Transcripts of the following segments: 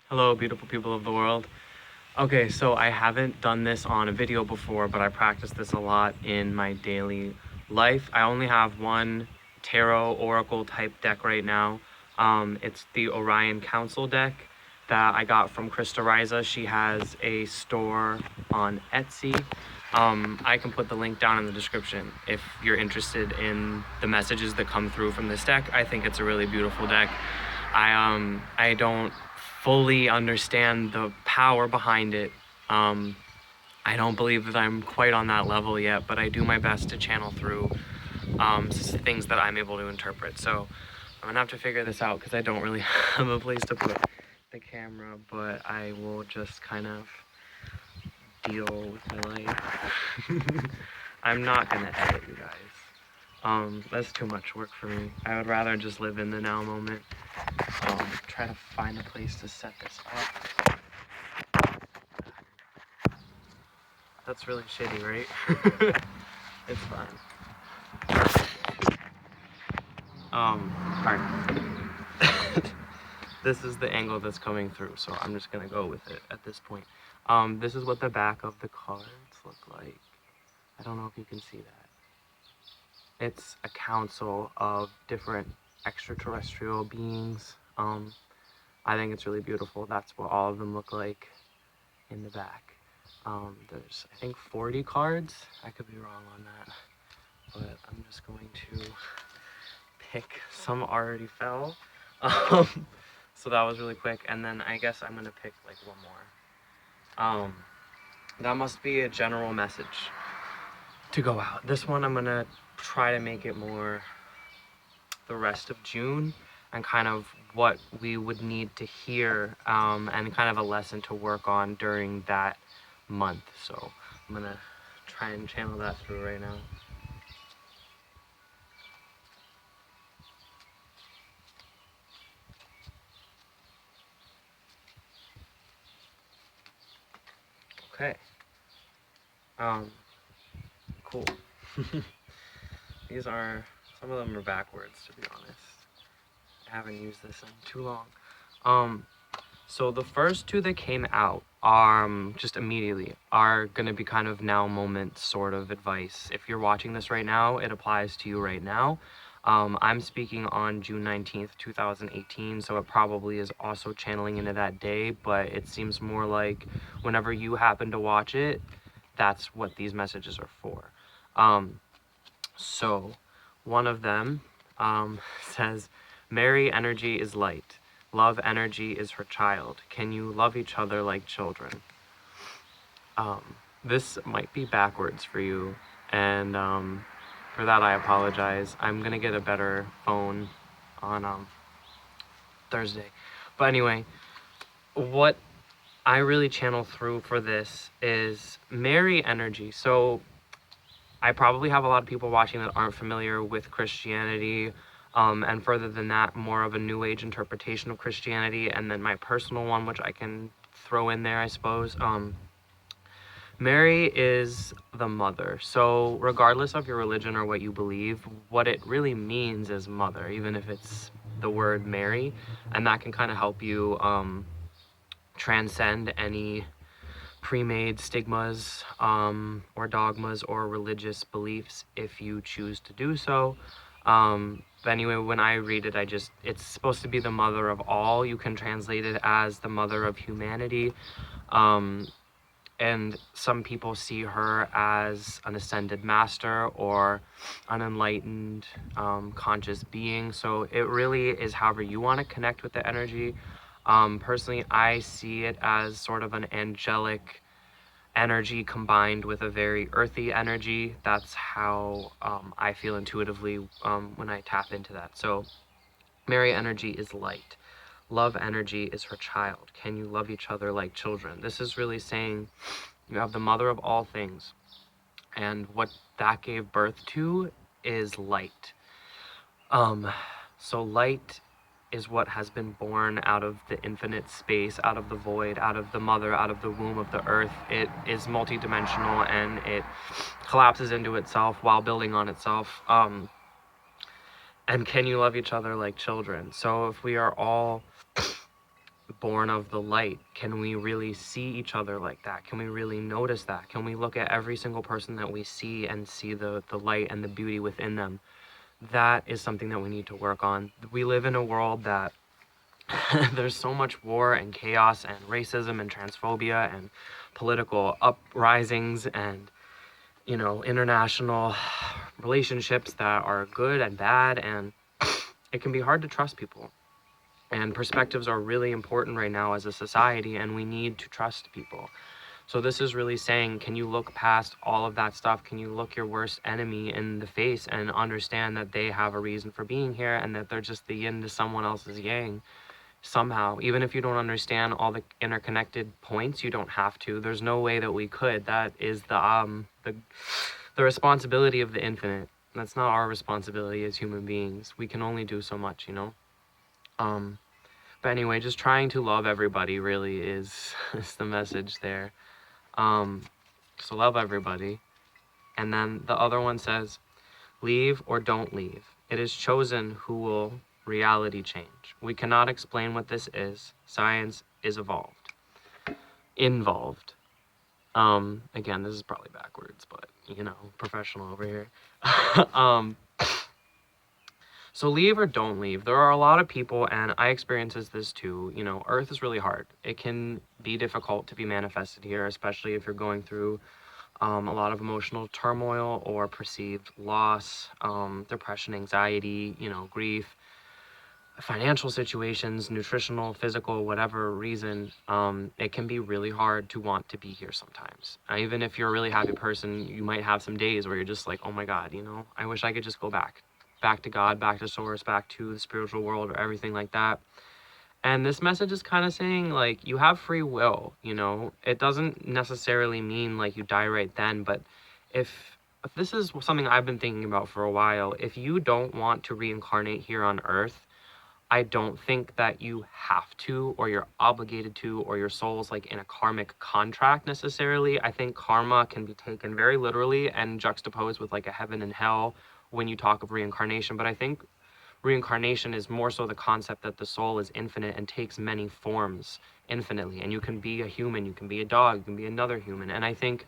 Hello, beautiful people of the world. Okay, so I haven't done this on a video before, but I practice this a lot in my daily life. I only have one tarot oracle type deck right now. It's the Orion Council deck that I got from Krista Riza. She has a store on Etsy. I can put the link down in the description if you're interested in the messages that come through from this deck. I think it's a really beautiful deck. I don't fully understand the power behind it. I don't believe that I'm quite on that level yet, but I do my best to channel through things that I'm able to interpret. So I'm gonna have to figure this out because I don't really have a place to put the camera, but I will just kind of deal with my life. I'm not gonna edit, you guys. That's too much work for me. I would rather just live in the now moment. Try to find a place to set this up. That's really shitty, right? It's fine. Pardon. This is the angle that's coming through, so I'm just gonna go with it at this point. This is what the back of the cards look like. I don't know if you can see that. It's a council of different extraterrestrial beings. I think it's really beautiful. That's what all of them look like in the back. There's, I think, 40 cards. I could be wrong on that, but I'm just going to pick. Some already fell. So that was really quick, and then I guess I'm gonna pick like one more. That must be a general message to go out. This one I'm gonna try to make it more the rest of June and kind of what we would need to hear, and kind of a lesson to work on during that month. So I'm gonna try and channel that through right now. Okay. Cool. These are, some of them are backwards, to be honest. I haven't used this in too long. So the first two that came out just immediately are gonna be kind of now moment sort of advice. If you're watching this right now, it applies to you right now. I'm speaking on June 19th, 2018, so it probably is also channeling into that day, but it seems more like whenever you happen to watch it, that's what these messages are for. So one of them says, Mary energy is light. Love energy is her child. Can you love each other like children? This might be backwards for you, and for that I apologize. I'm gonna get a better phone on Thursday. But anyway, what I really channel through for this is Mary energy. So I probably have a lot of people watching that aren't familiar with Christianity, and further than that, more of a New Age interpretation of Christianity, and then my personal one, which I can throw in there, I suppose. Mary is the mother. So regardless of your religion or what you believe, what it really means is mother, even if it's the word Mary, and that can kind of help you transcend any pre-made stigmas or dogmas or religious beliefs if you choose to do so. But anyway, when I read it, it's supposed to be the mother of all. You can translate it as the mother of humanity. And some people see her as an ascended master or an enlightened conscious being. So it really is however you want to connect with the energy. Personally, I see it as sort of an angelic energy combined with a very earthy energy. That's how I feel intuitively when I tap into that. So Mary energy is light. Love energy is her child. Can you love each other like children? This is really saying you have the mother of all things, and what that gave birth to is light. So light is what has been born out of the infinite space, out of the void, out of the mother, out of the womb of the earth. It is multidimensional and it collapses into itself while building on itself. And can you love each other like children? So if we are all born of the light? Can we really see each other like that? Can we really notice that? Can we look at every single person that we see and see the light and the beauty within them? That is something that we need to work on. We live in a world that there's so much war and chaos and racism and transphobia and political uprisings and, you know, international relationships that are good and bad, and it can be hard to trust people. And perspectives are really important right now as a society, and we need to trust people. So this is really saying, can you look past all of that stuff? Can you look your worst enemy in the face and understand that they have a reason for being here and that they're just the yin to someone else's yang somehow? Even if you don't understand all the interconnected points, you don't have to. There's no way that we could. That is the responsibility of the infinite. That's not our responsibility as human beings. We can only do so much, you know? But anyway, just trying to love everybody really is the message there. So love everybody. And then the other one says, leave or don't leave. It is chosen who will reality change. We cannot explain what this is. Science is involved. Again, this is probably backwards, but you know, professional over here. So leave or don't leave. There are a lot of people, and I experiences this too. You know, Earth is really hard. It can be difficult to be manifested here, especially if you're going through a lot of emotional turmoil or perceived loss, depression, anxiety, you know, grief, financial situations, nutritional, physical, whatever reason. It can be really hard to want to be here sometimes. Even if you're a really happy person, you might have some days where you're just like, oh my God, you know, I wish I could just go back to God, back to source, back to the spiritual world, or everything like that. And this message is kind of saying, like, you have free will, you know. It doesn't necessarily mean like you die right then, but if this is something I've been thinking about for a while, if you don't want to reincarnate here on Earth, I don't think that you have to, or you're obligated to, or your soul's like in a karmic contract necessarily. I think karma can be taken very literally and juxtaposed with like a heaven and hell when you talk of reincarnation. But I think reincarnation is more so the concept that the soul is infinite and takes many forms infinitely. And you can be a human, you can be a dog, you can be another human. And I think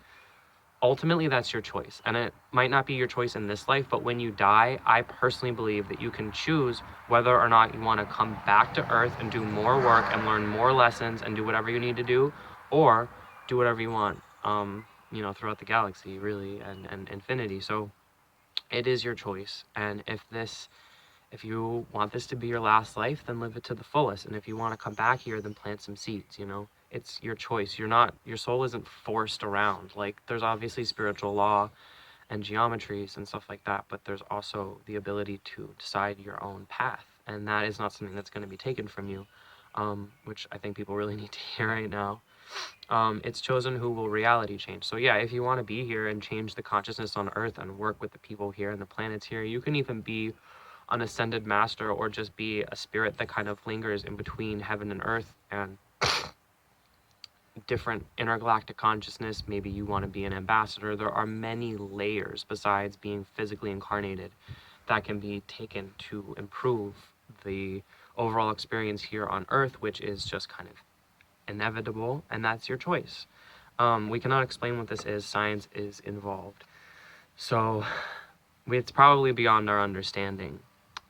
ultimately that's your choice, and it might not be your choice in this life, but when you die, I personally believe that you can choose whether or not you want to come back to Earth and do more work and learn more lessons and do whatever you need to do, or do whatever you want, you know, throughout the galaxy really, and infinity. So it is your choice. And if you want this to be your last life, then live it to the fullest. And if you want to come back here, then plant some seeds, you know? It's your choice. Your soul isn't forced around. Like, there's obviously spiritual law and geometries and stuff like that, but there's also the ability to decide your own path. And that is not something that's going to be taken from you, which I think people really need to hear right now. It's chosen who will reality change. So yeah, if you want to be here and change the consciousness on Earth and work with the people here and the planets here, you can even be an ascended master or just be a spirit that kind of lingers in between heaven and earth and different intergalactic consciousness. Maybe you want to be an ambassador. There are many layers besides being physically incarnated that can be taken to improve the overall experience here on Earth, which is just kind of inevitable, and that's your choice. We cannot explain what this is. Science is involved. So it's probably beyond our understanding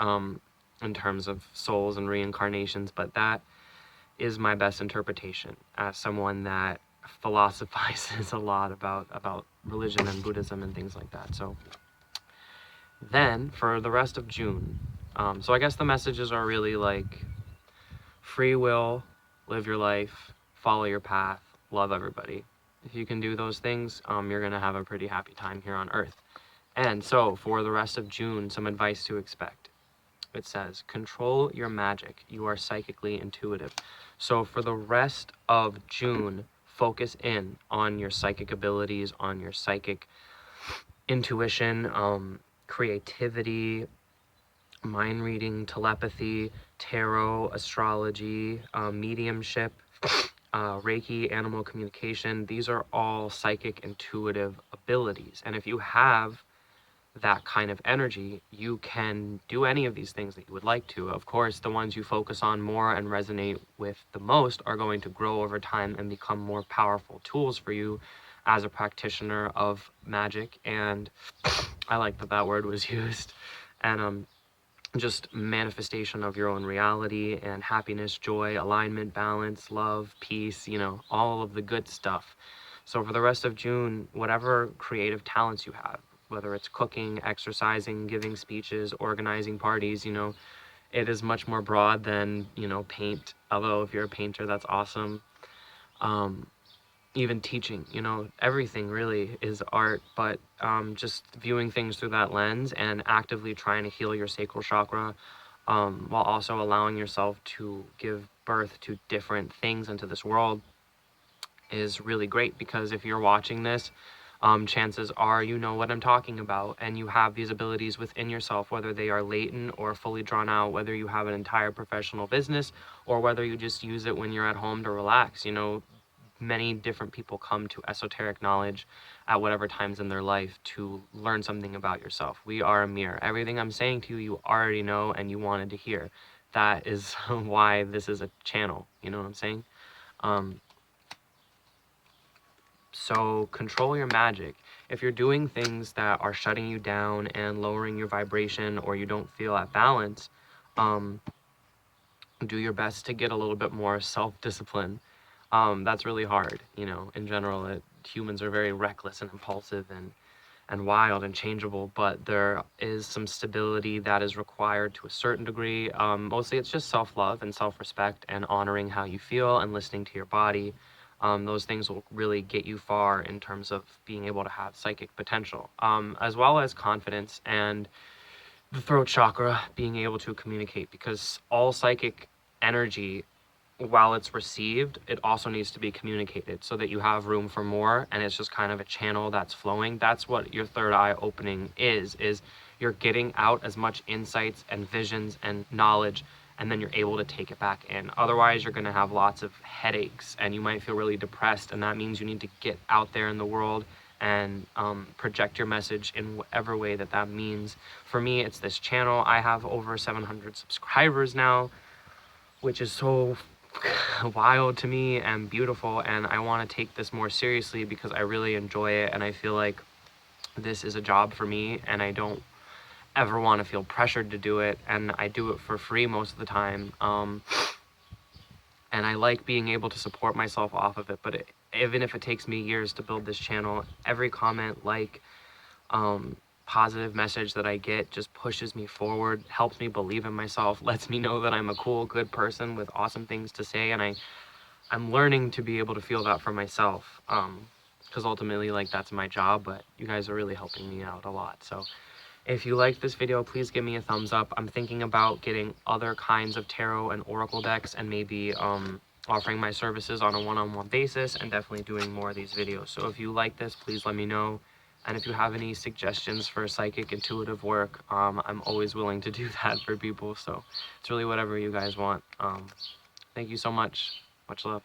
in terms of souls and reincarnations, but that is my best interpretation as someone that philosophizes a lot about religion and Buddhism and things like that. So then for the rest of June, so I guess the messages are really like free will, live your life, follow your path, love everybody. If you can do those things, you're gonna have a pretty happy time here on Earth. And so for the rest of June, some advice to expect. It says, control your magic. You are psychically intuitive. So for the rest of June, focus in on your psychic abilities, on your psychic intuition, creativity, mind reading, telepathy, tarot, astrology, mediumship, Reiki, animal communication. These are all psychic intuitive abilities. And if you have that kind of energy, you can do any of these things that you would like to. Of course, the ones you focus on more and resonate with the most are going to grow over time and become more powerful tools for you as a practitioner of magic. And I like that that word was used. And just manifestation of your own reality and happiness, joy, alignment, balance, love, peace, you know, all of the good stuff. So for the rest of June, whatever creative talents you have, whether it's cooking, exercising, giving speeches, organizing parties, you know, it is much more broad than, you know, paint. Although if you're a painter, that's awesome. Um, Even teaching, you know, everything really is art, but just viewing things through that lens and actively trying to heal your sacral chakra, while also allowing yourself to give birth to different things into this world is really great. Because if you're watching this, chances are you know what I'm talking about, and you have these abilities within yourself, whether they are latent or fully drawn out, whether you have an entire professional business or whether you just use it when you're at home to relax. You know, many different people come to esoteric knowledge at whatever times in their life to learn something about yourself. We are a mirror. Everything I'm saying to you, you already know and you wanted to hear. That is why this is a channel. You know what I'm saying? Um, so control your magic. If you're doing things that are shutting you down and lowering your vibration, or you don't feel at balance, do your best to get a little bit more self-discipline. That's really hard, you know. In general, humans are very reckless and impulsive and wild and changeable, but there is some stability that is required to a certain degree. Mostly it's just self-love and self-respect and honoring how you feel and listening to your body. Those things will really get you far in terms of being able to have psychic potential, as well as confidence and the throat chakra, being able to communicate, because all psychic energy, while it's received, it also needs to be communicated so that you have room for more, and it's just kind of a channel that's flowing. That's what your third eye opening is you're getting out as much insights and visions and knowledge, and then you're able to take it back in. Otherwise, you're going to have lots of headaches and you might feel really depressed, and that means you need to get out there in the world and project your message in whatever way that that means. For me, it's this channel. I have over 700 subscribers now, which is so wild to me and beautiful, and I want to take this more seriously because I really enjoy it, and I feel like this is a job for me, and I don't ever want to feel pressured to do it, and I do it for free most of the time. And I like being able to support myself off of it, but even if it takes me years to build this channel, every comment, like, positive message that I get just pushes me forward, helps me believe in myself, lets me know that I'm a cool, good person with awesome things to say, and I'm learning to be able to feel that for myself, because ultimately, like, that's my job, but you guys are really helping me out a lot. So if you liked this video, please give me a thumbs up. I'm thinking about getting other kinds of tarot and oracle decks, and maybe offering my services on a one-on-one basis, and definitely doing more of these videos. So if you like this, please let me know. And if you have any suggestions for psychic intuitive work, I'm always willing to do that for people. So it's really whatever you guys want. Thank you so much. Much love.